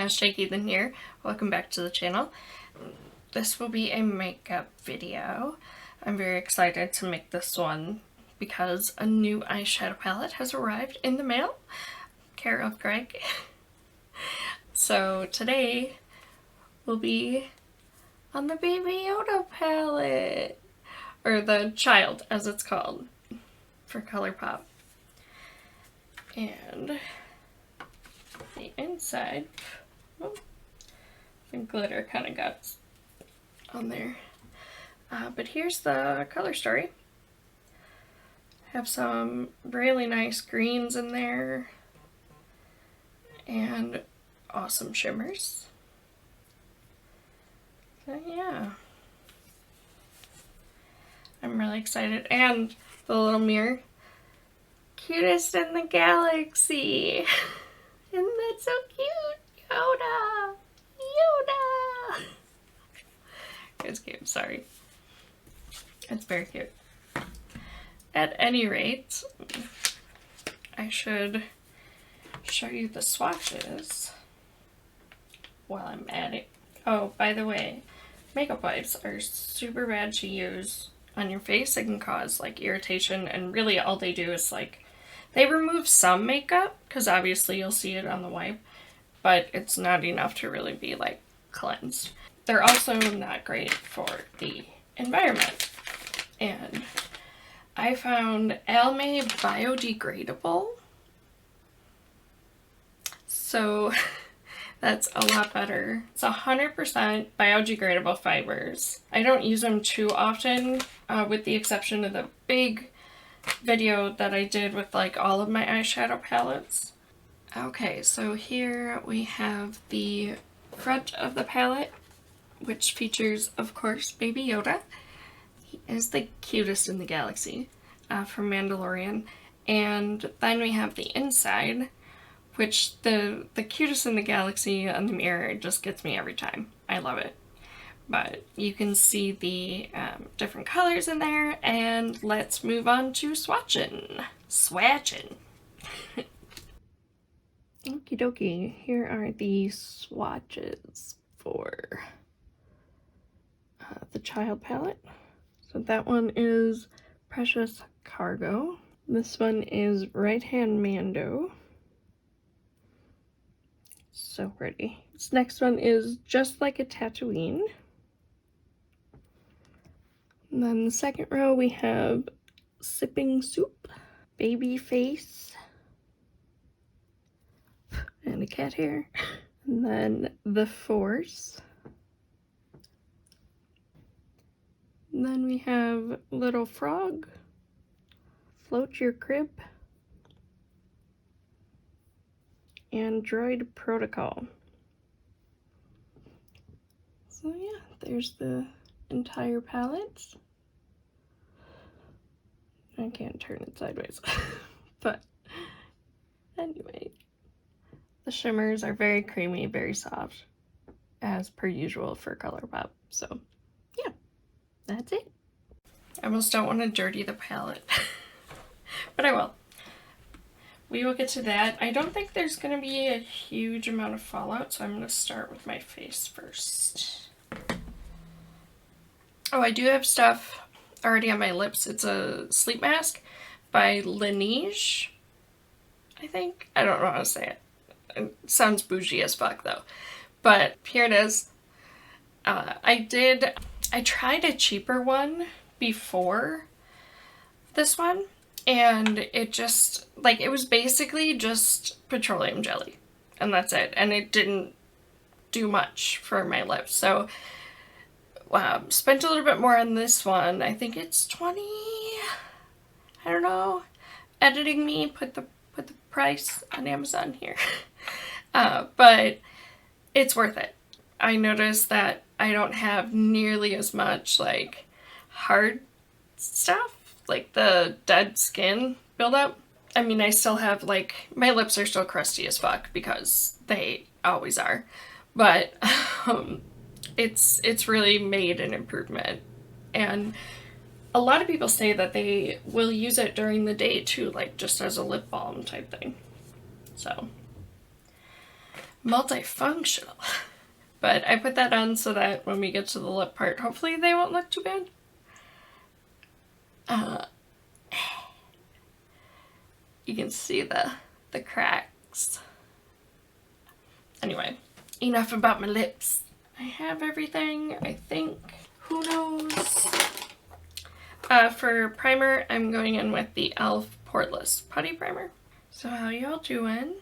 Shaky Than Here. Welcome back to the channel. This will be a makeup video. I'm very excited to make this one because a new eyeshadow palette has arrived in the mail, care of Greg. So today will be on the Baby Yoda palette, or the Child as it's called for Colourpop. And the inside, oh, the glitter kind of got on there. But here's the color story. Have some really nice greens in there and awesome shimmers. So yeah, I'm really excited. And the little mirror, cutest in the galaxy. Isn't that so cute? Yoda! Yoda! It's cute, sorry. It's very cute. At any rate, I should show you the swatches while I'm at it. Oh, by the way, makeup wipes are super bad to use on your face. It can cause like irritation, and really all they do is like, they remove some makeup, because obviously you'll see it on the wipe, but it's not enough to really be like cleansed. They're also not great for the environment. And I found Almay biodegradable. So that's a lot better. It's 100% biodegradable fibers. I don't use them too often, with the exception of the big video that I did with like all of my eyeshadow palettes. Okay, so here we have the front of the palette, which features, of course, Baby Yoda. He is the cutest in the galaxy from Mandalorian. And then we have the inside, which the cutest in the galaxy on the mirror just gets me every time. I love it. But you can see the different colors in there, and let's move on to swatching. Swatching. Okie dokie, here are the swatches for the Child palette. So that one is Precious Cargo. This one is Right Hand Mando. So pretty. This next one is Just Like a Tatooine. And then the second row we have Sipping Soup, Baby Face, and a cat hair. And then The Force. And then we have Little Frog, Float Your Crib, and Droid Protocol. So yeah, there's the entire palette. I can't turn it sideways. But anyway, the shimmers are very creamy, very soft, as per usual for Colourpop. So yeah, that's it. I almost don't want to dirty the palette, but I will. We will get to that. I don't think there's going to be a huge amount of fallout, so I'm going to start with my face first. Oh, I do have stuff already on my lips. It's a sleep mask by Laneige, I think. I don't know how to say it. It sounds bougie as fuck though. But here it is. I tried a cheaper one before this one, and it just, like, it was basically just petroleum jelly, and that's it. And it didn't do much for my lips. So spent a little bit more on this one. I think it's 20, I don't know. Editing me put the price on Amazon here. But it's worth it. I noticed that I don't have nearly as much like hard stuff, like the dead skin buildup. I mean, I still have like, my lips are still crusty as fuck because they always are. But it's really made an improvement. And a lot of people say that they will use it during the day too, like just as a lip balm type thing. So multifunctional. But I put that on so that when we get to the lip part, hopefully they won't look too bad. You can see the cracks. Anyway, enough about my lips. I have everything, I think. Who knows? For primer, I'm going in with the e.l.f. Poreless Putty Primer. So how y'all doing?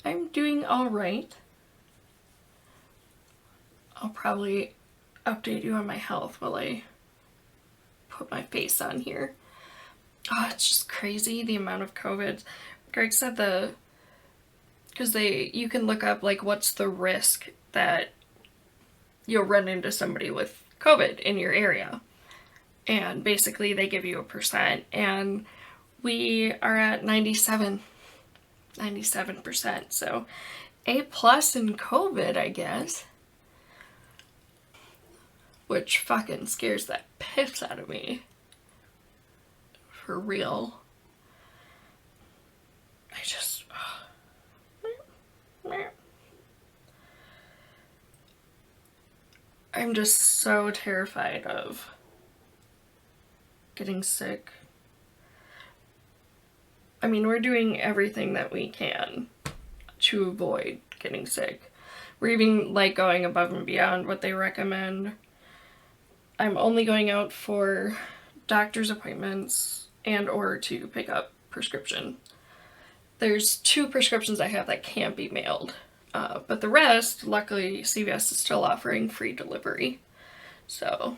I'm doing alright. I'll probably update you on my health while I put my face on here. Oh, it's just crazy the amount of COVID. Greg said because you can look up like what's the risk that you'll run into somebody with COVID in your area. And basically they give you a percent, and we are at 97%. So A+ in COVID, I guess. Which fucking scares the piss out of me. For real. I'm just so terrified of getting sick. I mean, we're doing everything that we can to avoid getting sick. We're even like going above and beyond what they recommend. I'm only going out for doctor's appointments and or to pick up prescription. There's 2 prescriptions I have that can't be mailed. But the rest, luckily, CVS is still offering free delivery. So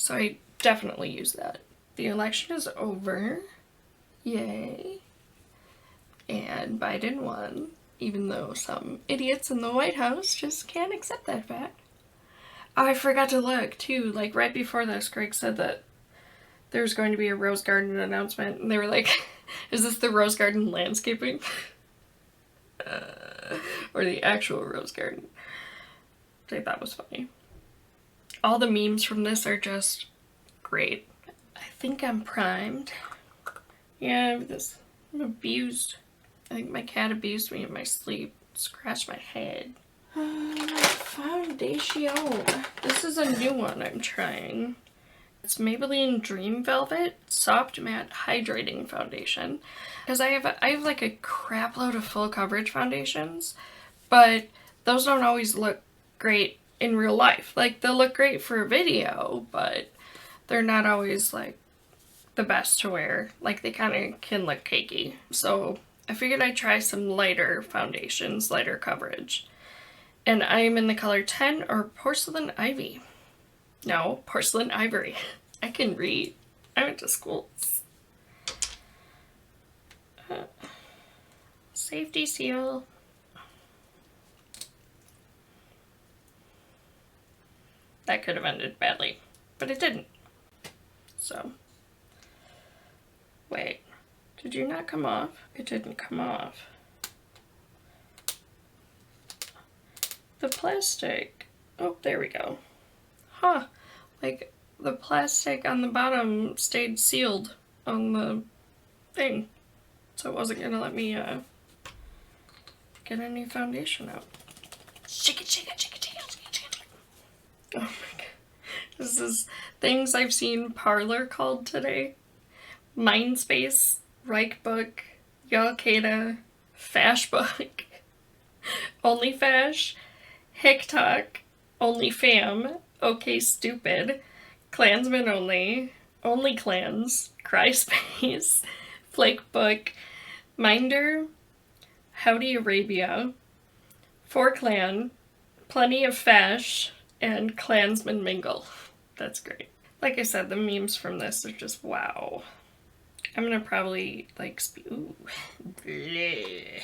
I definitely use that. The election is over. Yay. And Biden won, even though some idiots in the White House just can't accept that fact. Oh, I forgot to look, too. Like, right before this, Greg said that there's going to be a Rose Garden announcement, and they were like, is this the Rose Garden landscaping? Or the actual Rose Garden. I thought was funny. All the memes from this are just great. I think I'm primed. Yeah, I'm abused. I think my cat abused me in my sleep. Scratched my head. Foundation. This is a new one I'm trying. It's Maybelline Dream Velvet Soft Matte Hydrating Foundation. Because I have like a crap load of full coverage foundations, but those don't always look great in real life. Like, they'll look great for a video, but they're not always like the best to wear. Like, they kind of can look cakey. So I figured I'd try some lighter foundations, lighter coverage. And I am in the color 10 or Porcelain Ivy. No, Porcelain Ivory. I can read. I went to school. Safety seal. That could have ended badly, but it didn't. So, wait, did you not come off? It didn't come off. The plastic. Oh, there we go. Huh. Like, the plastic on the bottom stayed sealed on the thing. So it wasn't gonna let me get any foundation out. Shake it, shake it, shake it, shake it, shake it, shake it. Oh my god. This is things I've seen Parlor called today. Mindspace, Reichbook, Yalkada, Fashbook, OnlyFash, HickTok, OnlyFam, OK Stupid, Klansman Only, OnlyClans, CrySpace, Flakebook, Minder, Howdy Arabia, 4clan, Plenty of Fash, and Klansman Mingle. That's great. Like I said, the memes from this are just wow. I'm gonna probably like ooh, bleh.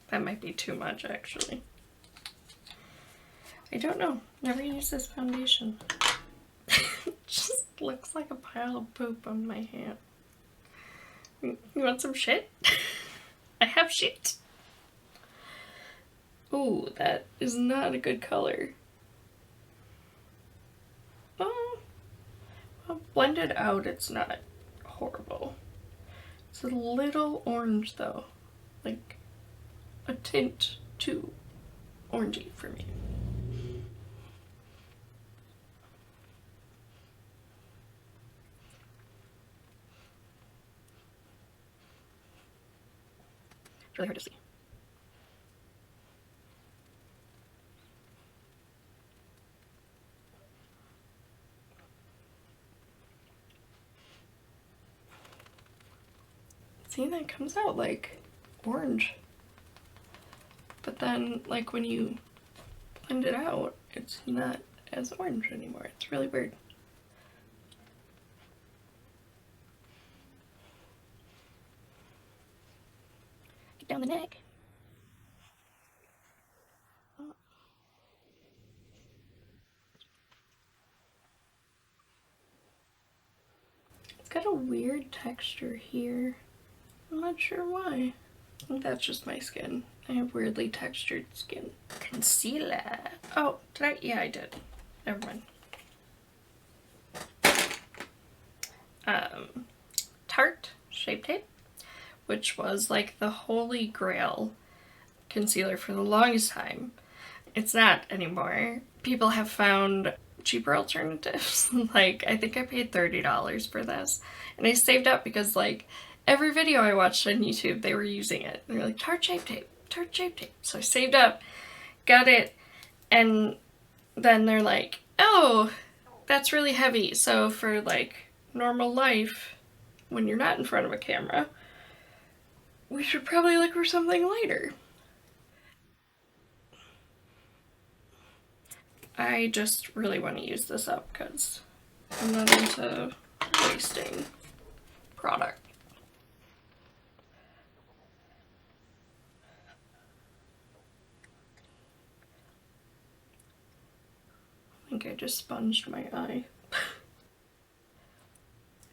That might be too much actually. I don't know. Never used this foundation. It just looks like a pile of poop on my hand. You want some shit? I have shit. Ooh, that is not a good color. Oh, well, blended out, it's not horrible. It's a little orange though. Like, a tint too orangey for me. It's really hard to see. See, that comes out like orange. But then, like, when you blend it out, it's not as orange anymore. It's really weird. Get down the neck. It's got a weird texture here. I'm not sure why. I think that's just my skin. I have weirdly textured skin. Concealer. Oh, did I? Yeah, I did. Never mind. Tarte Shape Tape, which was like the holy grail concealer for the longest time. It's not anymore. People have found cheaper alternatives. Like, I think I paid $30 for this. And I saved up because, like, every video I watched on YouTube, they were using it. And they're like, Tarte Shape Tape, Tarte Shape Tape. So I saved up, got it, and then they're like, oh, that's really heavy. So for, like, normal life, when you're not in front of a camera, we should probably look for something lighter. I just really want to use this up because I'm not into wasting product. I think I just sponged my eye.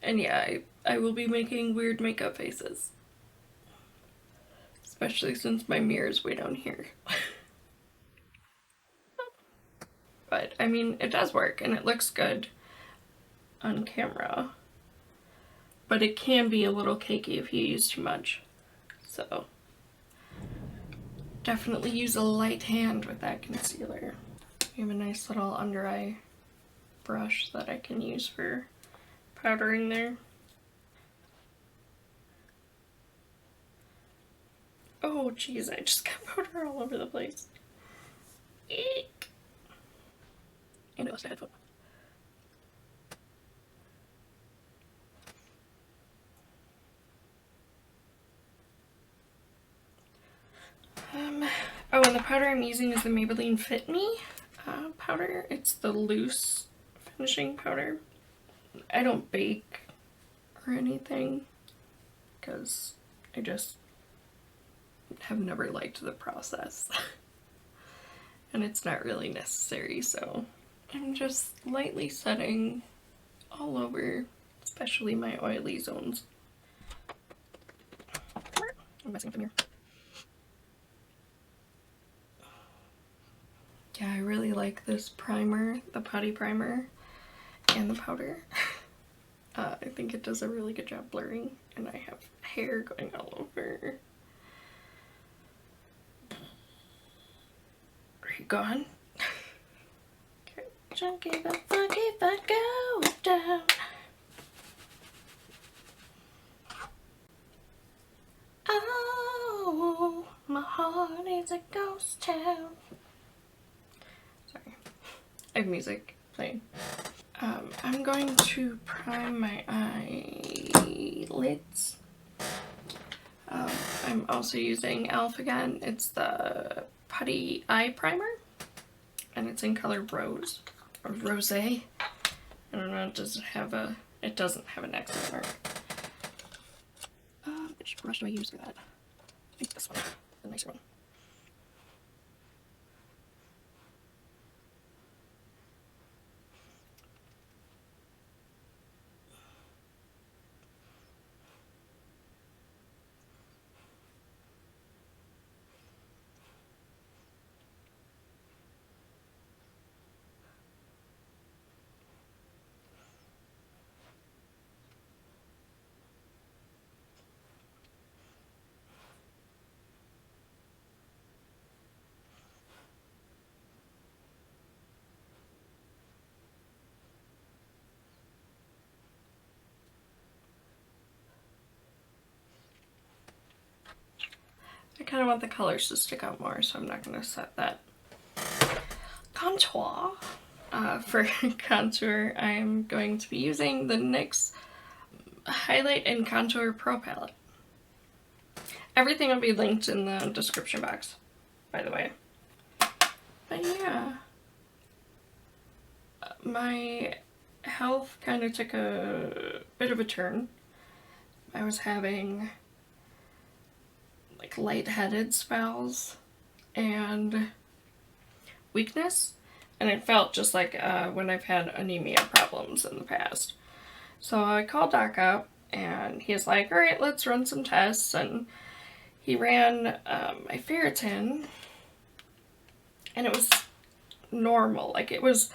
And yeah, I will be making weird makeup faces. Especially since my mirror is way down here. But, I mean, it does work and it looks good on camera. But it can be a little cakey if you use too much. So, definitely use a light hand with that concealer. We have a nice little under eye brush that I can use for powdering there. Oh jeez, I just got powder all over the place. Eek. And it was a headphone. Oh, and the powder I'm using is the Maybelline Fit Me powder. It's the loose finishing powder. I don't bake or anything because I just have never liked the process. And it's not really necessary, so I'm just lightly setting all over, especially my oily zones. I'm messing with the mirror. Yeah, I really like this primer, the putty primer, and the powder. I think it does a really good job blurring, and I have hair going all over. Are you gone? Okay. Chunky but funky but go down. Oh, my heart is a ghost town. Sorry, I have music playing. I'm going to prime my eyelids. I'm also using e.l.f. again. It's the Putty Eye Primer, and it's in color Rose, or Rosé. I don't know, it doesn't have an accent mark. Which brush do I use for that? I think this one, the nicer one. I kind of want the colors to stick out more, so I'm not going to set that. Contour. For contour, I'm going to be using the NYX Highlight and Contour Pro Palette. Everything will be linked in the description box, by the way. But yeah, my health kind of took a bit of a turn. I was having like lightheaded spells and weakness, and it felt just like when I've had anemia problems in the past. So I called Doc up, and he's like, alright, let's run some tests, and he ran my ferritin, and it was normal. Like, it was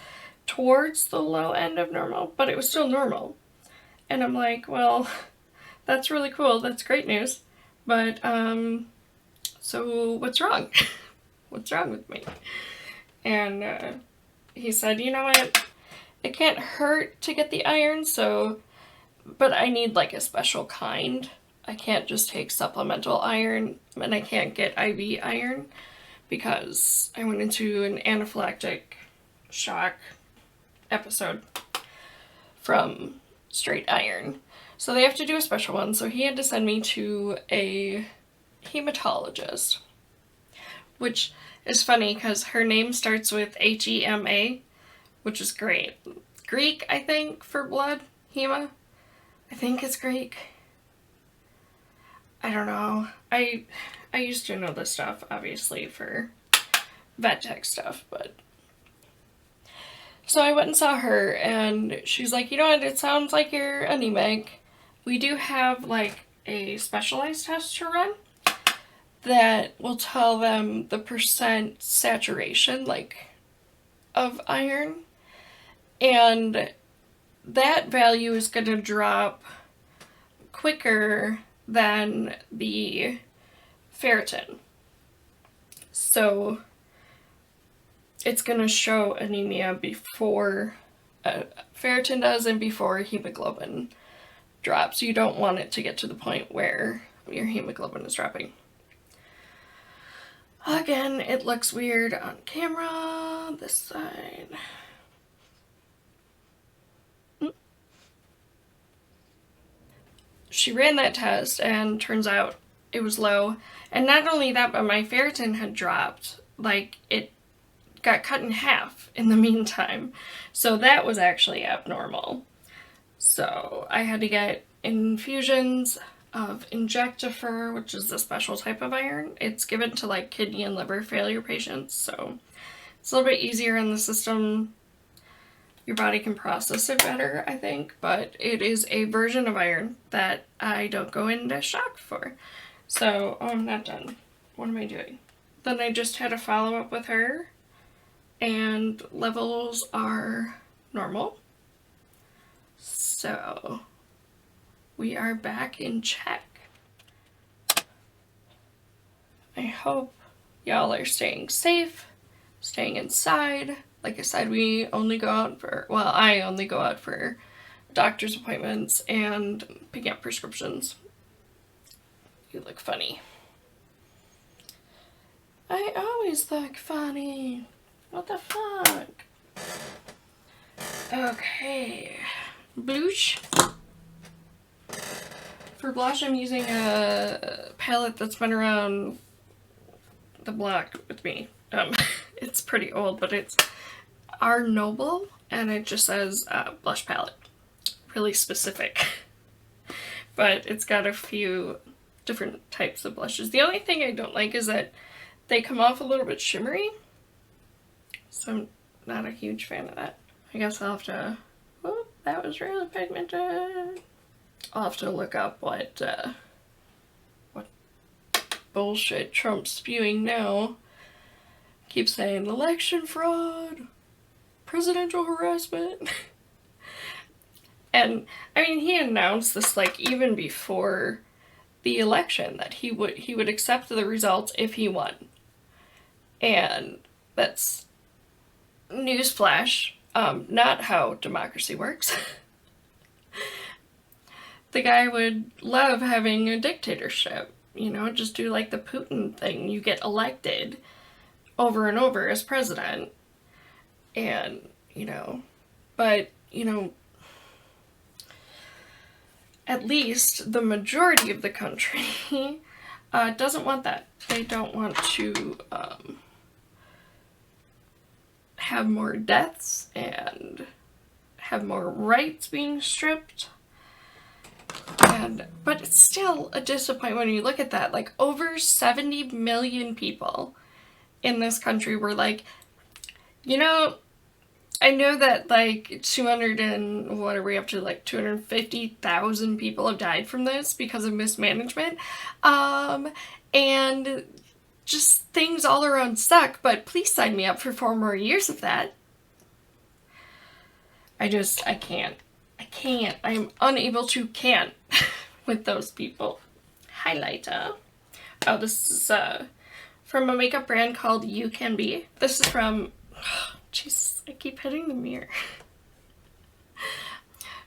towards the low end of normal, but it was still normal. And I'm like, well, that's really cool, that's great news, but so what's wrong? What's wrong with me? And he said, you know what, it can't hurt to get the iron, so, but I need like a special kind. I can't just take supplemental iron, and I can't get IV iron because I went into an anaphylactic shock episode from straight iron. So they have to do a special one, so he had to send me to a hematologist, which is funny because her name starts with Hema, which is great. Greek, I think, for blood. Hema. I think it's Greek. I don't know. I used to know this stuff, obviously, for vet tech stuff, but... So I went and saw her, and she's like, you know what, it sounds like you're anemic. We do have, like, a specialized test to run that will tell them the percent saturation, like, of iron. And that value is going to drop quicker than the ferritin. So it's going to show anemia before ferritin does and before hemoglobin drops. You don't want it to get to the point where your hemoglobin is dropping. Again, it looks weird on camera, this side. She ran that test, and turns out it was low. And not only that, but my ferritin had dropped. Like, it got cut in half in the meantime. So that was actually abnormal. So I had to get infusions of Injectifer, which is a special type of iron. It's given to like kidney and liver failure patients, so it's a little bit easier in the system. Your body can process it better, I think, but it is a version of iron that I don't go into shock for. So, oh, I'm not done. What am I doing? Then I just had a follow-up with her, and levels are normal. So we are back in check. I hope y'all are staying safe, staying inside. Like I said, we only go out for, well, I only go out for doctor's appointments and picking up prescriptions. You look funny. I always look funny. What the fuck? Okay. Blush. For blush, I'm using a palette that's been around the block with me. It's pretty old, but it's Art Noble, and it just says blush palette. Really specific. But it's got a few different types of blushes. The only thing I don't like is that they come off a little bit shimmery. So I'm not a huge fan of that. I guess I'll have to... Oh, that was really pigmented. I'll have to look up what bullshit Trump's spewing now. Keep saying election fraud, presidential harassment. And I mean, he announced this like even before the election that he would accept the results if he won. And that's newsflash, not how democracy works. The guy would love having a dictatorship. you know, just do like the Putin thing. You get elected over and over as president. And, you know, but, you know, at least the majority of the country doesn't want that. They don't want to have more deaths and have more rights being stripped. But it's still a disappointment when you look at that. Like, over 70 million people in this country were like, you know, I know that like 200 and what are we up to, like 250,000 people have died from this because of mismanagement. And just things all around suck, but please sign me up for 4 more years of that. I can't. I am unable to can't with those people. Highlighter. Oh, this is from a makeup brand called You Can Be. This is from, jeez, I keep hitting the mirror.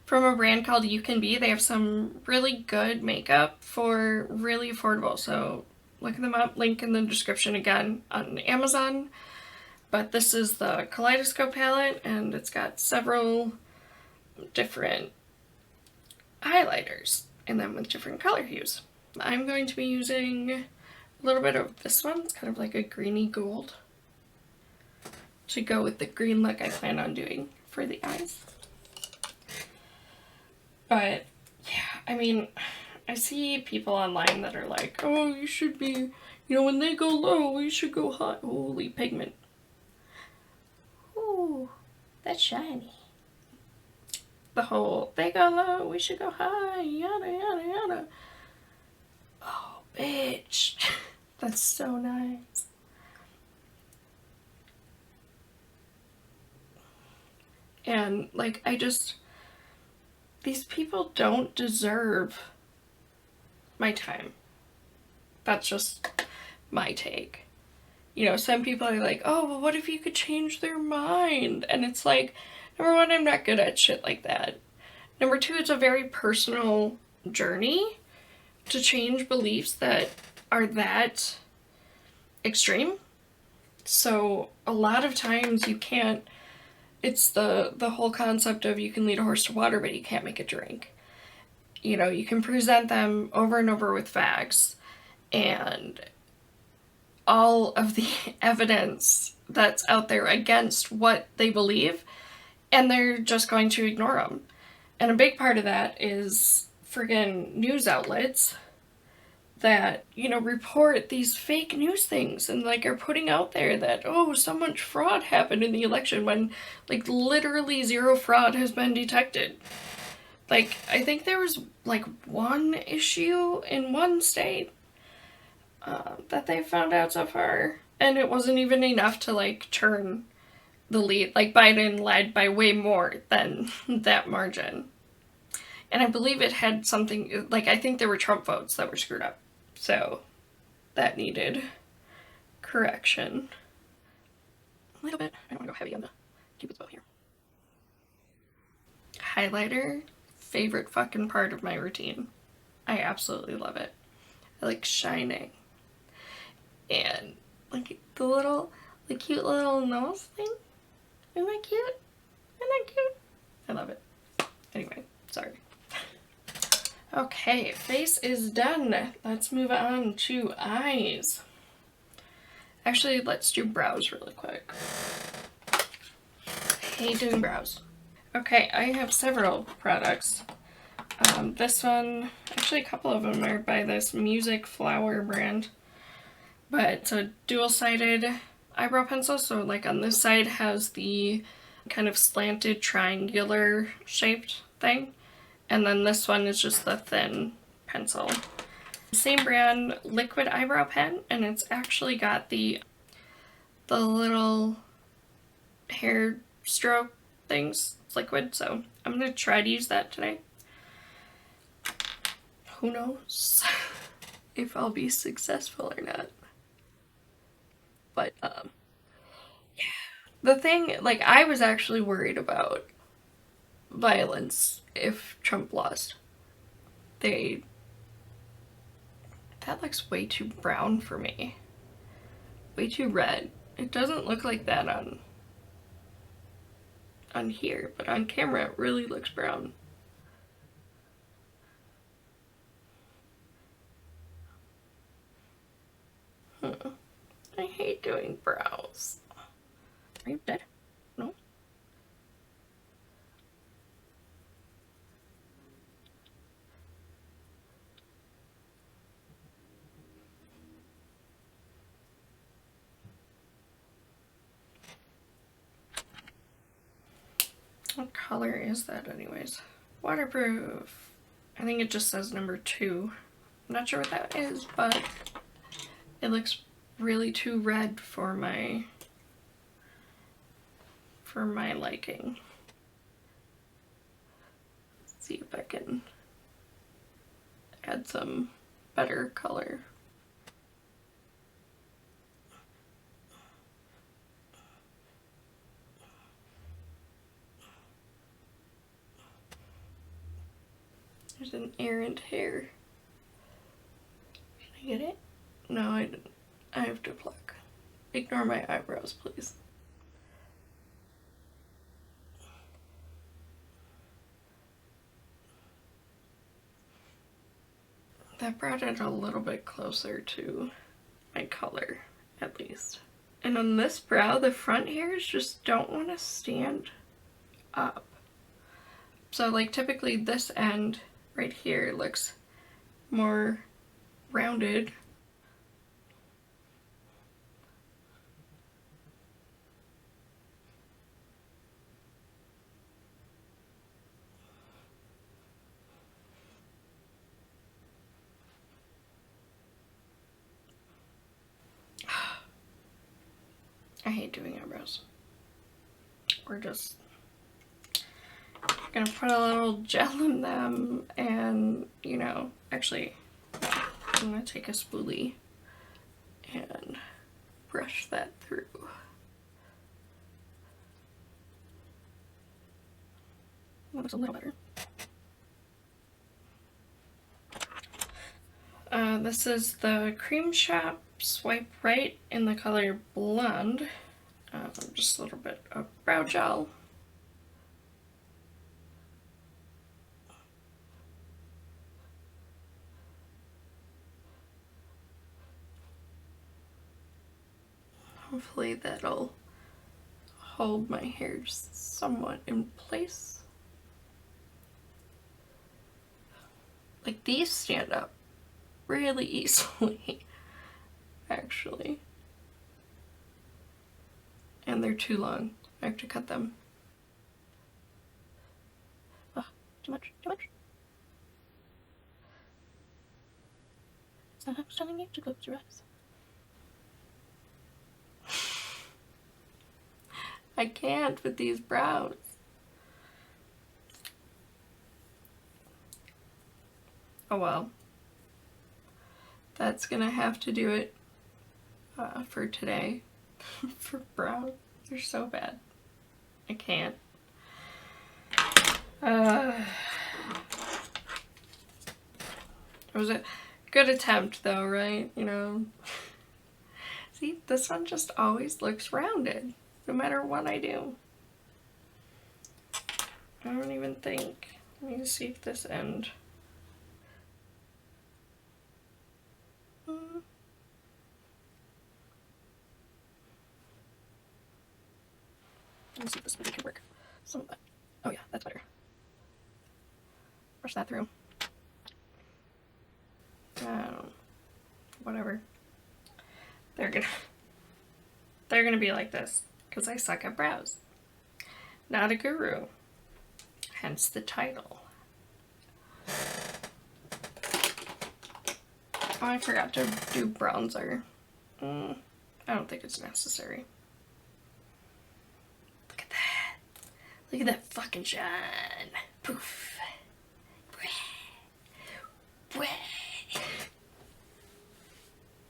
From a brand called You Can Be. They have some really good makeup for really affordable, so look them up. Link in the description again on Amazon. But this is the Kaleidoscope palette, and it's got several different highlighters in them with different color hues. I'm going to be using a little bit of this one. It's kind of like a greeny gold to go with the green look I plan on doing for the eyes. But yeah, I mean, I see people online that are like, oh, you should be, you know, when they go low, you should go high. Holy pigment. Ooh, that's shiny. The whole, they go low, we should go high, yada, yada, yada. Oh, bitch. That's so nice. And, like, these people don't deserve my time. That's just my take. You know, some people are like, oh, well, what if you could change their mind? And it's like, number one, I'm not good at shit like that. Number two, it's a very personal journey to change beliefs that are that extreme. So a lot of times you can't, it's the whole concept of you can lead a horse to water, but you can't make it drink. You know, you can present them over and over with facts and all of the evidence that's out there against what they believe, and they're just going to ignore them. And a big part of that is friggin' news outlets that, you know, report these fake news things and like are putting out there that, oh, so much fraud happened in the election when like literally zero fraud has been detected. Like, I think there was like one issue in one state that they found out so far, and it wasn't even enough to like turn the lead. Like, Biden led by way more than that margin. And I believe it had something, like, I think there were Trump votes that were screwed up. So that needed correction. A little bit. I don't want to go heavy on the Cupid's bow here. Highlighter, favorite fucking part of my routine. I absolutely love it. I like shining. And like the cute little nose thing. Isn't that cute? Isn't that cute? I love it. Anyway, sorry. Okay, face is done. Let's move on to eyes. Actually, let's do brows really quick. I hate doing brows. Okay, I have several products. This one, actually a couple of them are by this Music Flower brand. But it's a dual-sided eyebrow pencil, so like on this side has the kind of slanted triangular shaped thing, and then this one is just the thin pencil. Same brand, liquid eyebrow pen, and it's actually got the little hair stroke things. It's liquid, so I'm gonna try to use that today. Who knows if I'll be successful or not. But, yeah. The thing, like, I was actually worried about violence if Trump lost. That's That looks way too brown for me. Way too red. It doesn't look like that on here, but on camera it really looks brown. I hate doing brows. Are you dead? No? What color is that anyways? Waterproof. I think it just says number 2. I'm not sure what that is, but it looks really too red for my liking. Let's see if I can add some better color. There's an errant hair. Can I get it? No, I didn't. I have to pluck. Ignore my eyebrows, please. That brought it a little bit closer to my color, at least. And on this brow, the front hairs just don't want to stand up. So like typically this end right here looks more rounded. I hate doing eyebrows. We're just gonna put a little gel in them and, you know, actually I'm gonna take a spoolie and brush that through. That looks a little better. This is the Creme Shop Swipe Right in the color Blonde. Just a little bit of brow gel. Hopefully that'll hold my hair somewhat in place. Like these stand up really easily, actually. And they're too long. I have to cut them. Oh, too much, too much. It's not telling you to close your eyes. I can't with these brows. Oh well. That's gonna have to do it for today. For brows. They're so bad. I can't. It was a good attempt though, right? You know. See, this one just always looks rounded, no matter what I do. I don't even think. Let me see if this end. Let's see if this maybe can work. Some of that. Oh yeah, that's better. Brush that through. Whatever. They're gonna be like this because I suck at brows. Not a guru. Hence the title. Oh, I forgot to do bronzer. I don't think it's necessary. Look at that. Look at that fucking shine. Poof.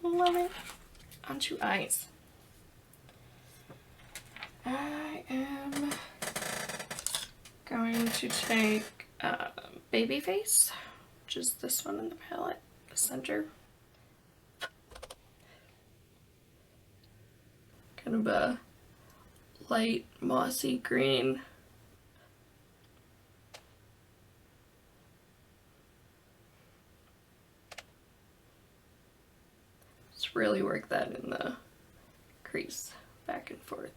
Love it. Onto eyes. I am going to take Baby Face, which is this one in the palette, the center. kind of a light mossy green. Just really work that in the crease, back and forth.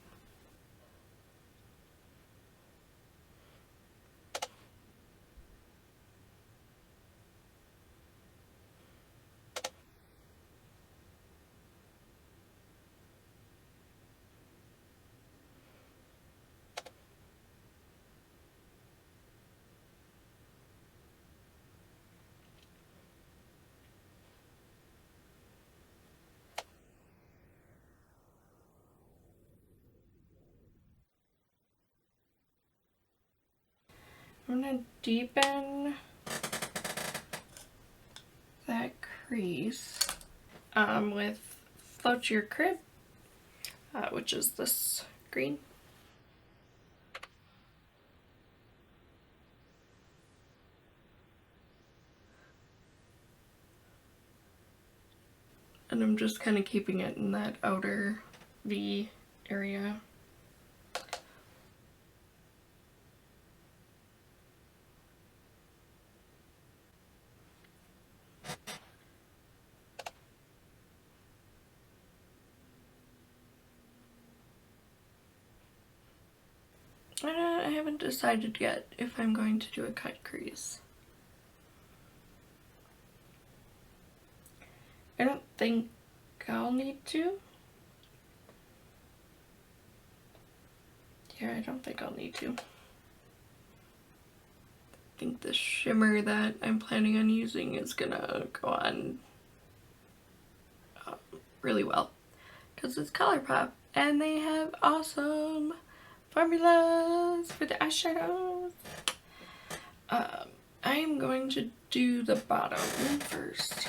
I'm going to deepen that crease with Float Your Crib, which is this green. And I'm just kind of keeping it in that outer V area. I haven't decided yet if I'm going to do a cut crease. I don't think I'll need to. Yeah, I don't think I'll need to. I think the shimmer that I'm planning on using is gonna go on really well because it's Colourpop and they have awesome formulas for the eyeshadows. I'm going to do the bottom first.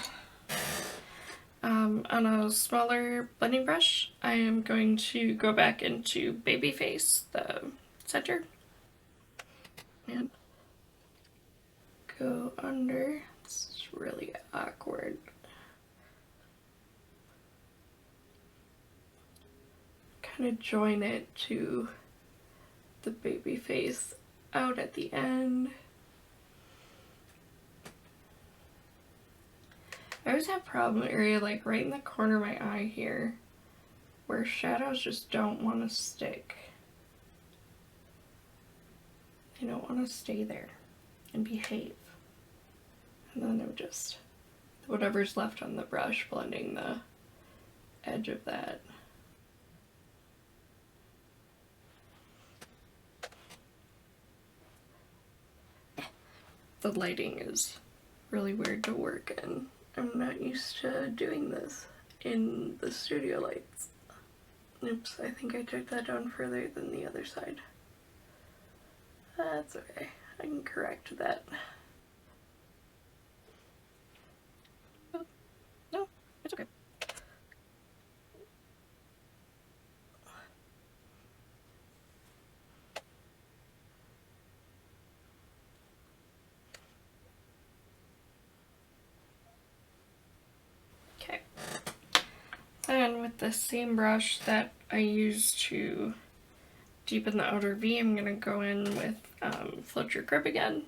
On a smaller blending brush, I am going to go back into Babyface, the center, and go under. It's really awkward. Kind of join it to the Babyface out at the end. I always have problem area like right in the corner of my eye here where shadows just don't want to stick. They don't want to stay there and behave. And then I'm just, whatever's left on the brush, blending the edge of that. The lighting is really weird to work in. I'm not used to doing this in the studio lights. Oops, I think I took that down further than the other side. That's okay, I can correct that. Oh, no, it's okay. Okay. Then with the same brush that I used to deepen the outer V, I'm going to go in with Float Your Grip again.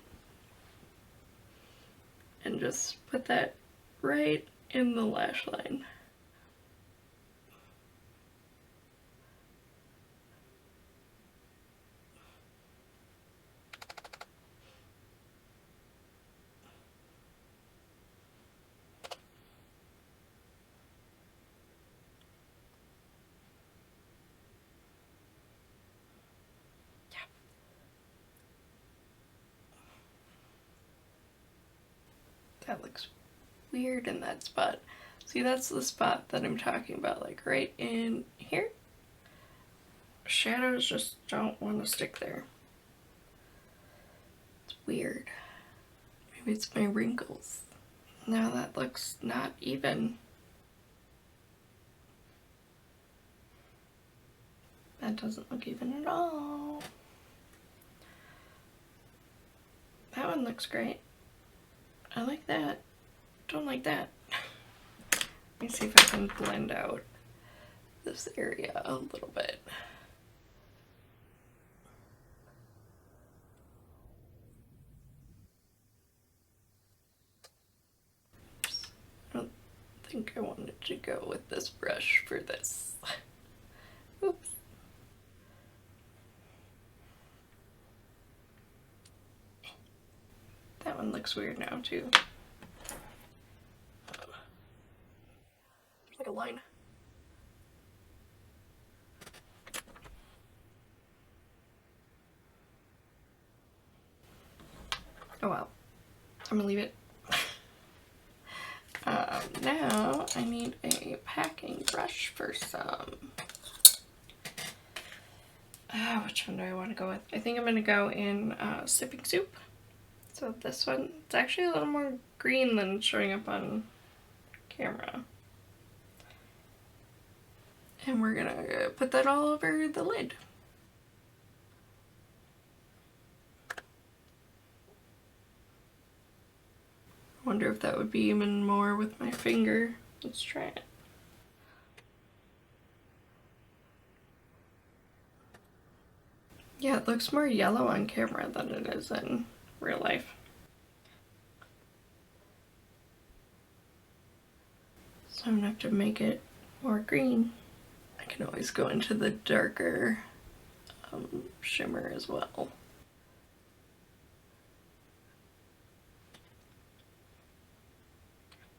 And just put that right in the lash line. That looks weird in that spot. See, that's the spot that I'm talking about, like right in here. Shadows just don't want to stick there. It's weird. Maybe it's my wrinkles. Now that looks not even. That doesn't look even at all. That one looks great. I like that. Don't like that. Let me see if I can blend out this area a little bit. I don't think I wanted to go with this brush for this. Oops. That one looks weird now too. There's like a line. Oh well, I'm gonna leave it. Now I need a packing brush for some. Which one do I want to go with? I think I'm gonna go in Sipping Soup. So this one, it's actually a little more green than showing up on camera. And we're gonna put that all over the lid. I wonder if that would be even more with my finger. Let's try it. Yeah, it looks more yellow on camera than it is in real life. So I'm gonna have to make it more green. I can always go into the darker shimmer as well.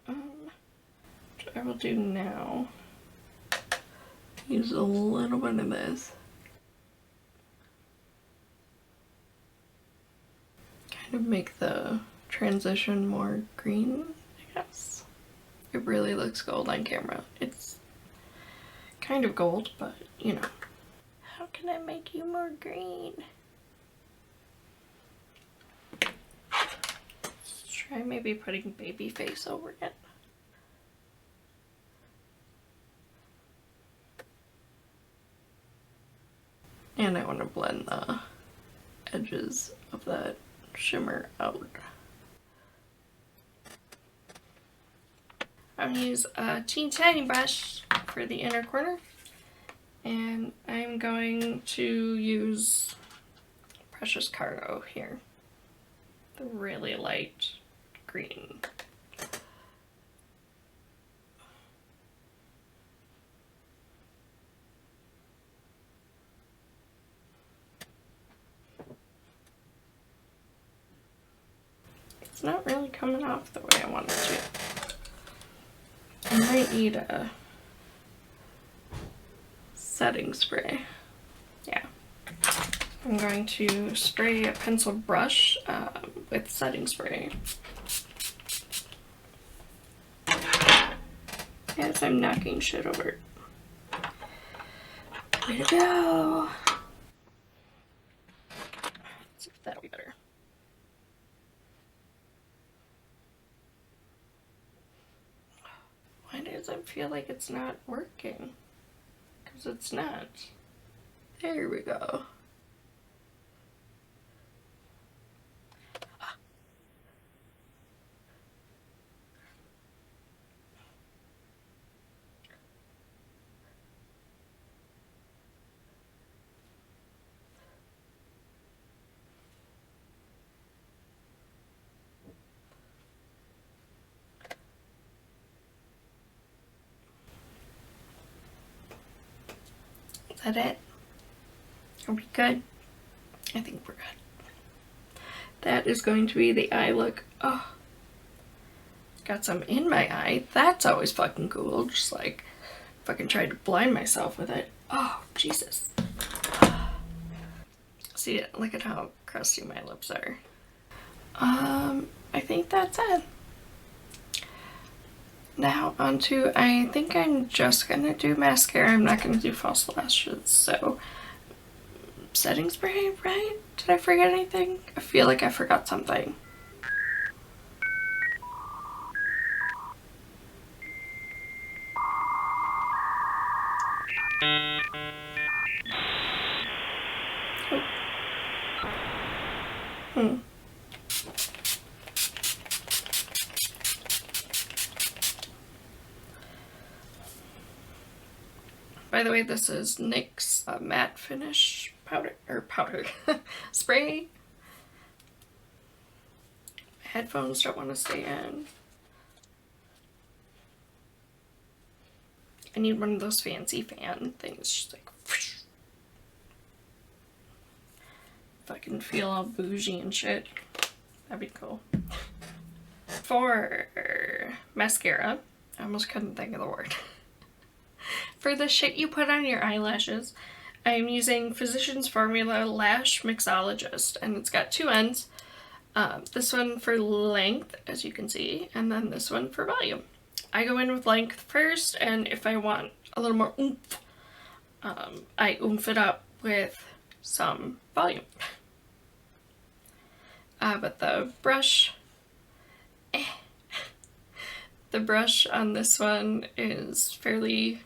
What I will do now, use a little bit of this. Kind of make the transition more green, I guess. It really looks gold on camera. It's kind of gold, but you know. How can I make you more green? Let's try maybe putting baby face over it. And I want to blend the edges of that shimmer out. I'm going to use a teeny tiny brush for the inner corner, and I'm going to use Precious Cargo here, the really light green. It's not really coming off the way I want it to. I might need a setting spray. Yeah. I'm going to spray a pencil brush with setting spray. As I'm knocking shit over. Way to go! Let's see if that'll be better. Why does it feel like it's not working? Because it's not. There we go. Is that it? Are we good? I think we're good. That is going to be the eye look. Oh, got some in my eye. That's always fucking cool. Just like fucking tried to blind myself with it. Oh, Jesus. See it? Look at how crusty my lips are. I think that's it. Now onto, I think I'm just gonna do mascara. I'm not gonna do false lashes, so setting spray, right? Did I forget anything? I feel like I forgot something. Oh. By the way, this is NYX matte finish powder spray. Headphones don't want to stay in. I need one of those fancy fan things. Just like, whoosh. If I can feel all bougie and shit, that'd be cool. For mascara, I almost couldn't think of the word. For the shit you put on your eyelashes, I'm using Physicians Formula Lash Mixologist, and it's got two ends. This one for length, as you can see, and then this one for volume. I go in with length first, and if I want a little more oomph, I oomph it up with some volume. But the brush on this one is fairly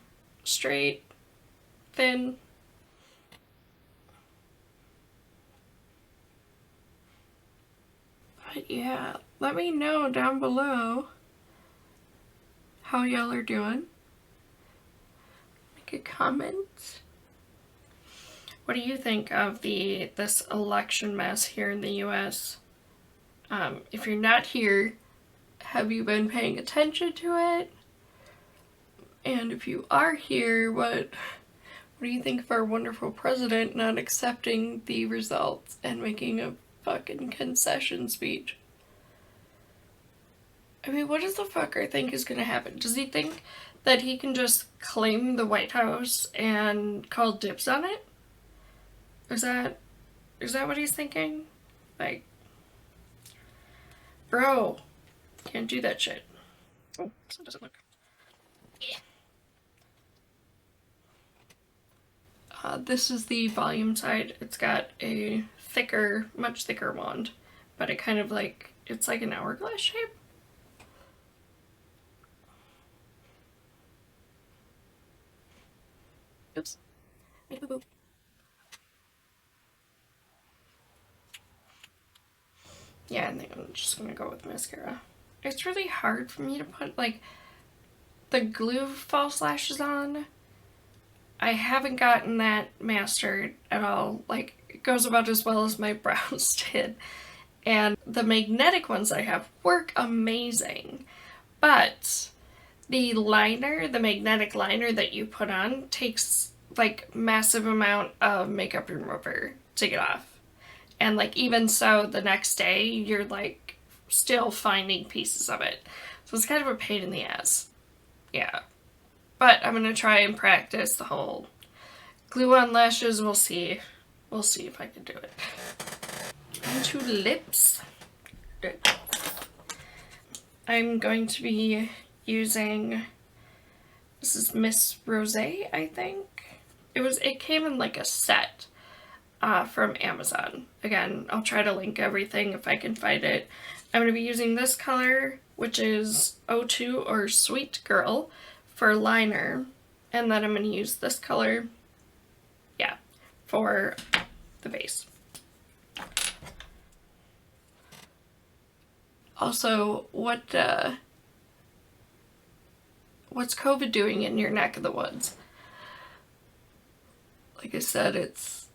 straight, thin. But yeah, let me know down below how y'all are doing. Make a comment. What do you think of this election mess here in the US? If you're not here, have you been paying attention to it? And if you are here, what do you think of our wonderful president not accepting the results and making a fucking concession speech? I mean, what does the fucker think is gonna happen? Does he think that he can just claim the White House and call dibs on it? Is that what he's thinking? Like, bro, can't do that shit. Oh, so it doesn't look. Yeah. This is the volume side. It's got a thicker, much thicker wand, but it kind of like, it's like an hourglass shape. Oops. Yeah, I think I'm just gonna go with mascara. It's really hard for me to put, like, the glue false lashes on. I haven't gotten that mastered at all. Like, it goes about as well as my brows did. And the magnetic ones I have work amazing. But the liner, the magnetic liner that you put on, takes, like, massive amount of makeup remover to get off. And, like, even so, the next day, you're, like, still finding pieces of it. So it's kind of a pain in the ass. Yeah. But I'm gonna try and practice the whole glue on lashes. We'll see. We'll see if I can do it. On to lips. I'm going to be using, this is Miss Rosé, I think. It came in like a set from Amazon. Again, I'll try to link everything if I can find it. I'm going to be using this color, which is O2 or Sweet Girl, for liner, and then I'm going to use this color, yeah, for the base. Also, what's COVID doing in your neck of the woods? Like I said, it's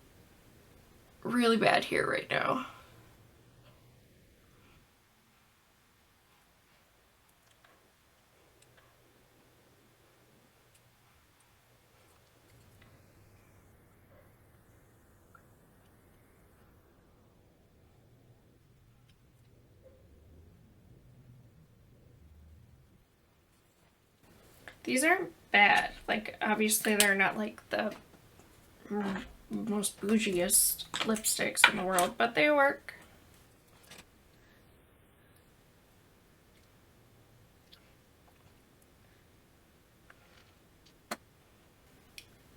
really bad here right now. These aren't bad. Like, obviously they're not like the most bougiest lipsticks in the world, but they work.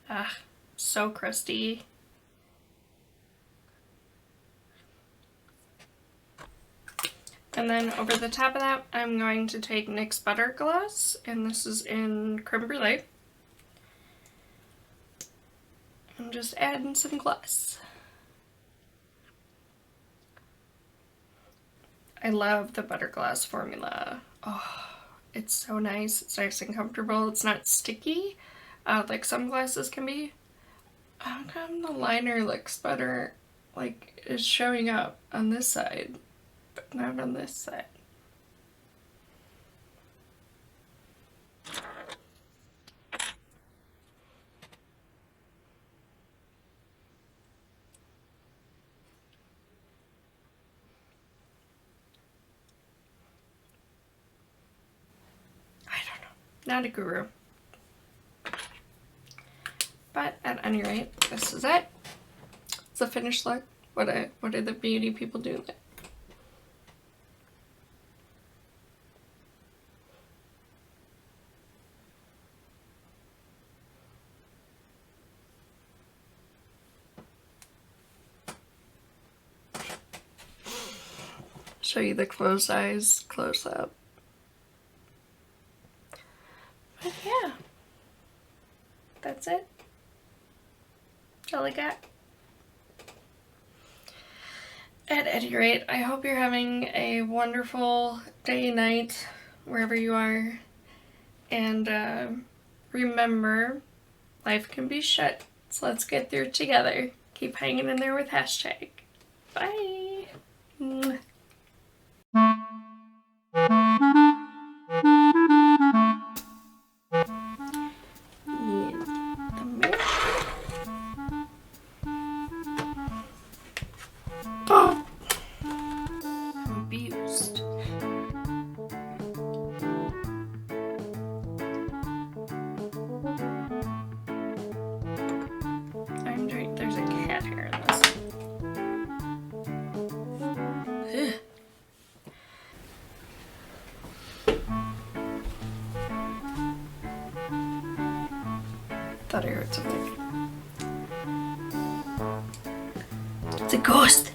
Ah, so crusty. And then over the top of that, I'm going to take NYX Butter Gloss, and this is in Creme Brulee. I'm just adding some gloss. I love the Butter Gloss formula. Oh, it's so nice. It's nice and comfortable. It's not sticky. like some glasses can be. How come the liner looks better, like is showing up on this side, but not on this side? I don't know. Not a guru. But at any rate, this is it. It's a finished look. What do the beauty people do? Show you the closed eyes close up. But yeah, that's it. That's all I got. At any rate, I hope you're having a wonderful day, night, wherever you are. And remember, life can be shit, so let's get through it together. Keep hanging in there with hashtag. Bye. Mwah. The milk. Oh. I'm abused. There's a cat hair in this. Ugh. Thought I heard something. It's a ghost.